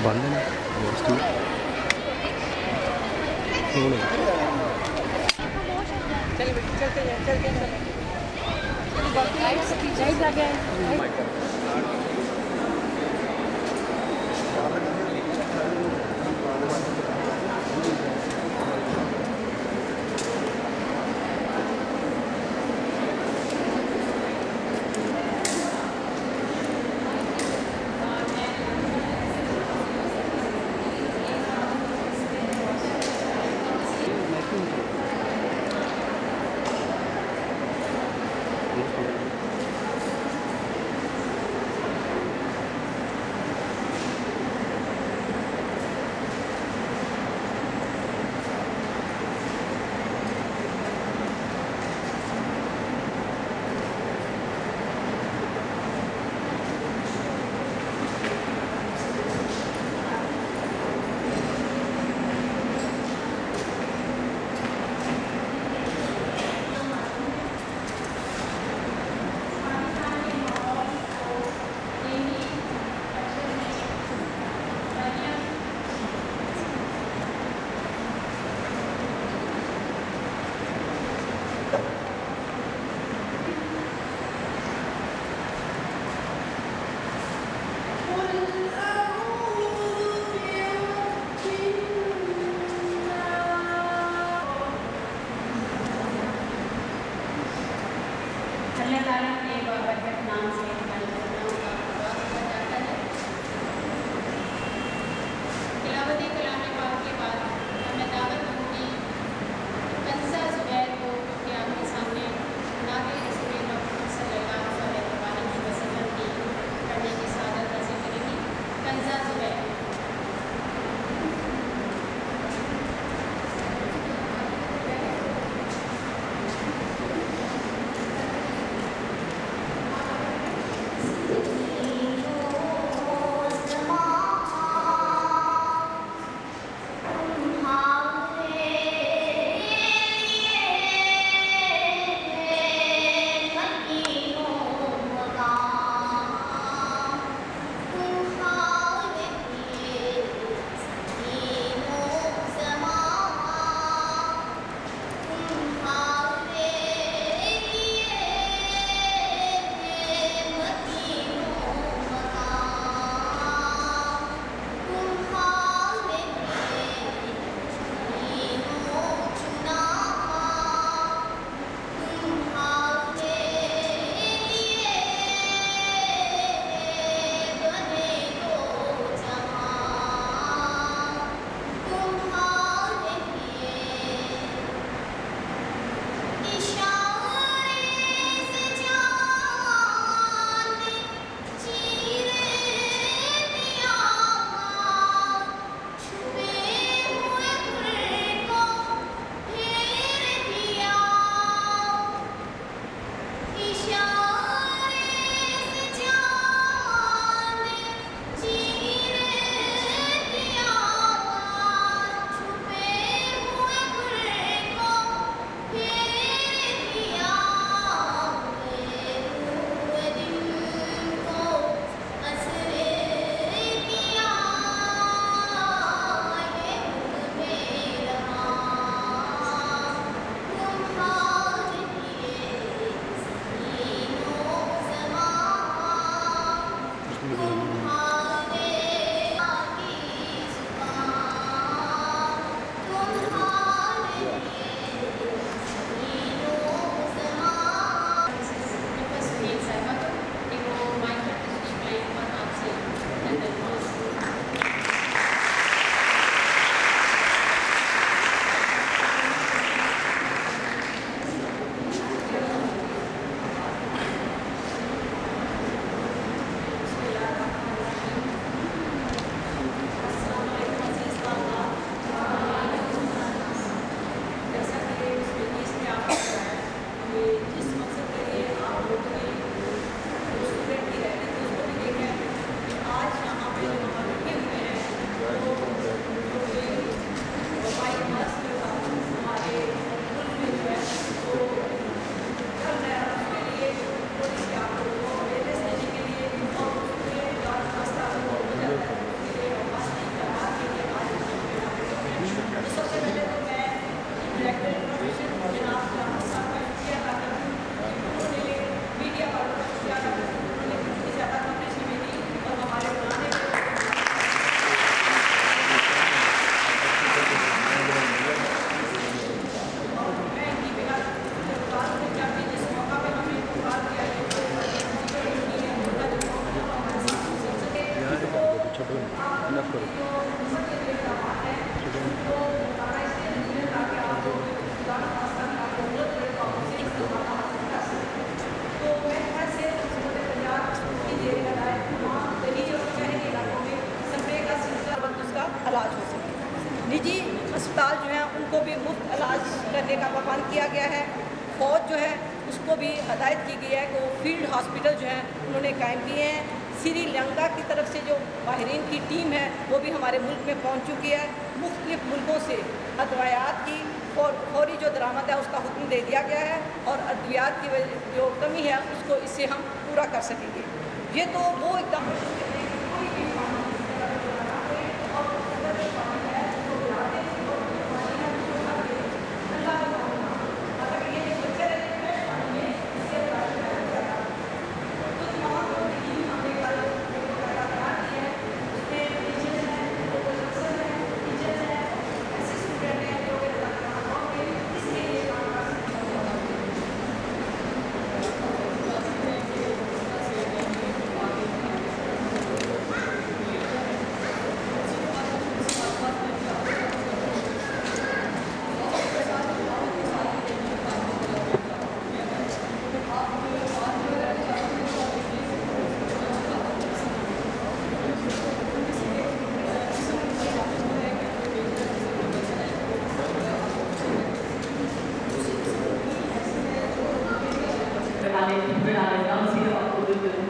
बंद है ना व्यवस्थित क्यों नहीं अल्लाह ताला के बरकत नाम से हमारी गुनाहों का माफ़ किया जाता है। तिलावत कलाम पाक के बाद मैं दावत दूँगी कंसा ज़ुबैर को कि आपके सामने नाते रसूल मोहम्मद सल्लल्लाहु अलैहि वसल्लम की पढ़ने की सादत हासिल करेगी। कंसा ज़ुबैर निजी अस्पताल जो हैं उनको भी मुफ्त इलाज करने का प्रबंध किया गया है। फौज जो है उसको भी हदायत की गई है कि वो फील्ड हॉस्पिटल जो है उन्होंने कायम किए हैं। श्रीलंका की तरफ से जो माहिरीन की टीम है वो भी हमारे मुल्क में पहुंच चुकी है। मुख्तलिफ मुल्कों से अद्वियात की फौरी जो दरामद है उसका हुक्म दे दिया गया है और अद्वियात की जो कमी है उसको इससे हम पूरा कर सकेंगे। ये तो वो एकदम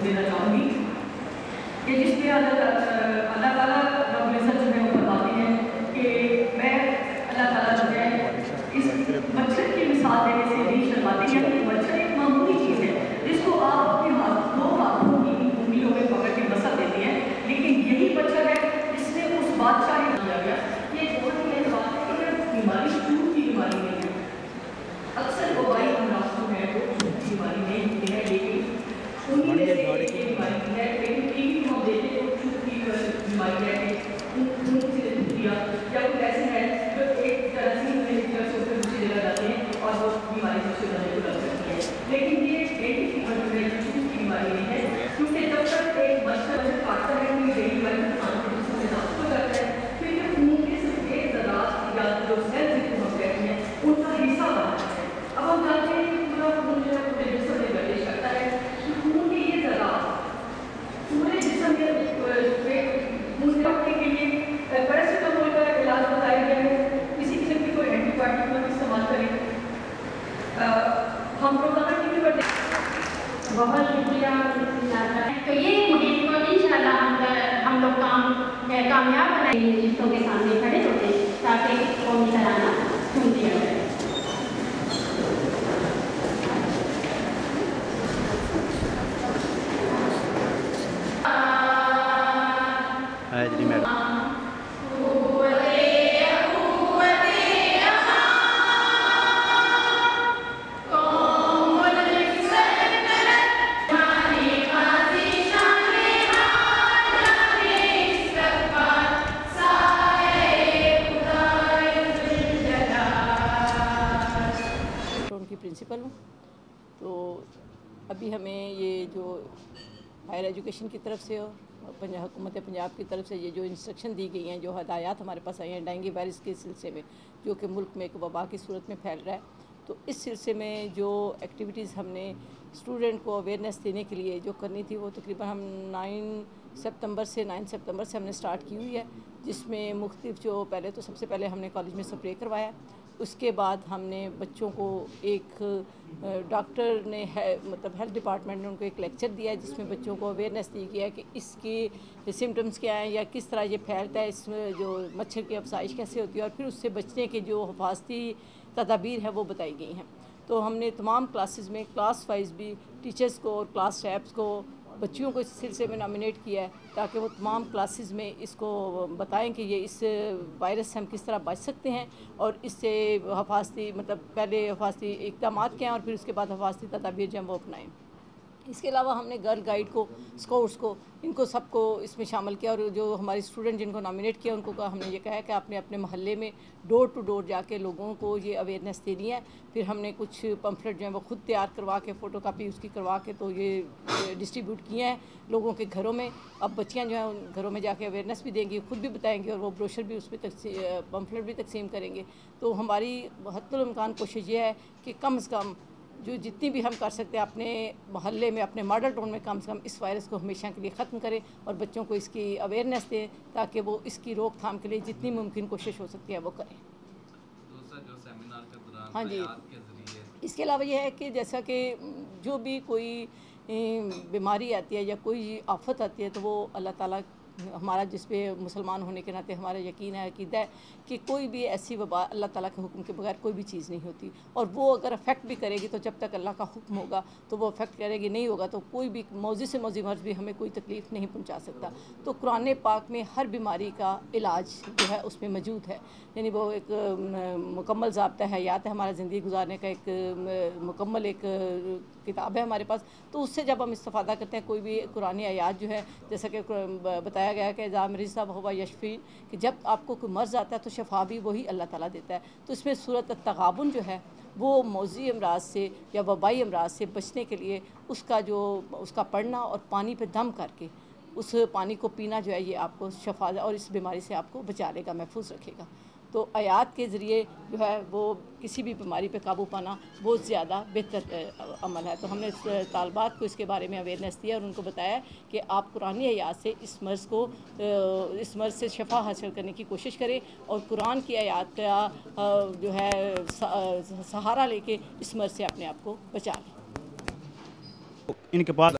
देना चाहूँगी कि जिसमें अल्लाह ताला रब्बुल इज़्ज़त जो है वो बताती है कि मैं अल्लाह ताला जो है इस मच्छर की मिसाल देने से नहीं शर्माती है कि मच्छर एक मामूली चीज़ है जिसको आप अपने दो हाथों की उंगलियों में पकड़ के मसल देती हैं, लेकिन यही मच्छर है जिसने उस बादशाह ने किया गया। ये बहुत ही एक बात है कि बीमारी चूक की बीमारी नहीं है। अक्सर वबाई अमराज जो है वो चूक की बीमारी नहीं होती है, लेकिन उन्हीं में से एक बीमारी है। लेकिन टीवी हम देखें तो चूक की बीमारी है कि खून से दिया या कुछ ऐसे है जो एक जरासीम में एक जगह से ऊपर दूसरी जगह जाते हैं और वो बीमारी दूसरे बंदे को लग सकती है। लेकिन ये डेंगू फीवर जो है चूक की बीमारी नहीं है, क्योंकि जब तक एक मच्छर काटता है तो डेंगू वायरस खाने के जिसमें दाखिल हो जाता है, फिर ये खून के सफेद ज़रात या जो सेल्स जिनको हम कहते हैं उनका हिस्सा बनता है। अब हम जानते हैं कि पूरा खून जो है पूरे जिस्म में गर्दिश करता है, खून के ये ज़रात पूरे जिस्म में खून रखने के लिए पैरासीटामोल का इलाज बताया गया है। किसी किस्म की कोई एंटीबायोटिक मत इस्तेमाल करें। हम रोजाना टीवी पर बहुत शुक्रिया। तो ये मुहिम को इंशाल्लाह हम लोग कामयाब बनाएंगे, रिश्तों के सामने खड़े होते हैं ताकि कौमी तराना सुन दिया जाए। हाजरी मैडम प्रिंसिपल हूँ। तो अभी हमें ये जो हायर एजुकेशन की तरफ से और हुकूमत पंजाब की तरफ से ये जो इंस्ट्रक्शन दी गई हैं, जो हदायत हमारे पास आई हैं डेंगू वायरस के सिलसिले में, जो कि मुल्क में एक वबा की सूरत में फैल रहा है, तो इस सिलसिले में जो एक्टिविटीज़ हमने स्टूडेंट को अवेयरनेस देने के लिए जो करनी थी वो तकरीबन हम 9 सितंबर से हमने स्टार्ट की हुई है, जिसमें मुख्तलिफ जो पहले तो सबसे पहले हमने कॉलेज में स्प्रे करवाया। उसके बाद हमने बच्चों को एक डॉक्टर ने मतलब हेल्थ डिपार्टमेंट ने उनको एक लेक्चर दिया है, जिसमें बच्चों को अवेयरनेस दी गई है कि इसके सिम्टम्स क्या हैं या किस तरह ये फैलता है, इसमें जो मच्छर की अफसाइश कैसे होती है और फिर उससे बचने के जो हिफाजती तदाबीर है वो बताई गई हैं। तो हमने तमाम क्लासेस में क्लास वाइज भी टीचर्स को और क्लास स्टाफ्स को बच्चियों को इस सिलसिले में नॉमिनेट किया है ताकि वो तमाम क्लासेस में इसको बताएं कि ये इस वायरस से हम किस तरह बच सकते हैं और इससे हिफाजती मतलब पहले हिफाजती इक़दाम क्या हैं और फिर उसके बाद हिफाजती तदाबीर जो हैं वो अपनाएँ। इसके अलावा हमने गर्ल गाइड को, स्काउट्स को, इनको सबको इसमें शामिल किया और जो हमारे स्टूडेंट जिनको नॉमिनेट किया उनको हमने ये कहा कि आपने अपने मोहल्ले में डोर टू डोर जाके लोगों को ये अवेयरनेस देनी है। फिर हमने कुछ पम्फलेट जो है वो खुद तैयार करवा के फ़ोटो कापी उसकी करवा के तो ये डिस्ट्रीब्यूट किए हैं लोगों के घरों में। अब बच्चियाँ जो हैं उन घरों में जाके अवेयरनेस भी देंगी, खुद भी बताएंगी और वो ब्रोशर भी उस पर पम्फलेट भी तकसीम करेंगे। तो हमारी हद्दुल इम्कान कोशिश ये है कि कम से कम जो जितनी भी हम कर सकते हैं अपने मोहल्ले में, अपने मॉडल टाउन में कम से कम इस वायरस को हमेशा के लिए ख़त्म करें और बच्चों को इसकी अवेयरनेस दें ताकि वो इसकी रोकथाम के लिए जितनी मुमकिन कोशिश हो सकती है वो करें। दूसरा जो सेमिनार के दौरान हाँ जी, के ज़रिए इसके अलावा यह है कि जैसा कि जो भी कोई बीमारी आती है या कोई आफत आती है तो वो अल्लाह ताला हमारा जिस पे मुसलमान होने के नाते हमारा यकीन है, अकीदा है कि कोई भी ऐसी वबा अल्लाह ताला के हुक्म के बगैर कोई भी चीज़ नहीं होती और वो अगर अफेक्ट भी करेगी तो जब तक अल्लाह का हुक्म होगा तो वो अफेक्ट करेगी, नहीं होगा तो कोई भी मौजी से मौजी मर्ज भी हमें कोई तकलीफ़ नहीं पहुंचा सकता। तो कुरान पाक में हर बीमारी का इलाज जो है उसमें मौजूद है, यानी वो एक मुकम्मल ज़ाब्ता हयात है, हमारा ज़िंदगी गुजारने का एक मुकम्मल एक किताब है हमारे पास। तो उससे जब हम इस्तेफ़ादा करते हैं कोई भी कुरानी आयात जो है, जैसा कि बताया गया है कि जा मरीज़ हुआ यशफ़ी, कि जब आपको कोई मर्ज़ आता है तो शफा भी वही अल्लाह ताला देता है। तो इसमें सूरत तगाबुन जो है वो मौजी अमराज से या वबाई अमराज से बचने के लिए उसका पढ़ना और पानी पे दम करके उस पानी को पीना जो है ये आपको शफा और इस बीमारी से आपको बचा लेगा, महफूज रखेगा। तो आयात के ज़रिए जो है वो किसी भी बीमारी पे काबू पाना बहुत ज़्यादा बेहतर अमल है। तो हमने तालबात को इसके बारे में अवेयरनेस दिया और उनको बताया कि आप कुरानी आयात से इस मर्ज़ से शफा हासिल करने की कोशिश करें और कुरान की आयात का जो है सहारा लेके इस मर्ज़ से अपने आप को बचा लें। इनके पास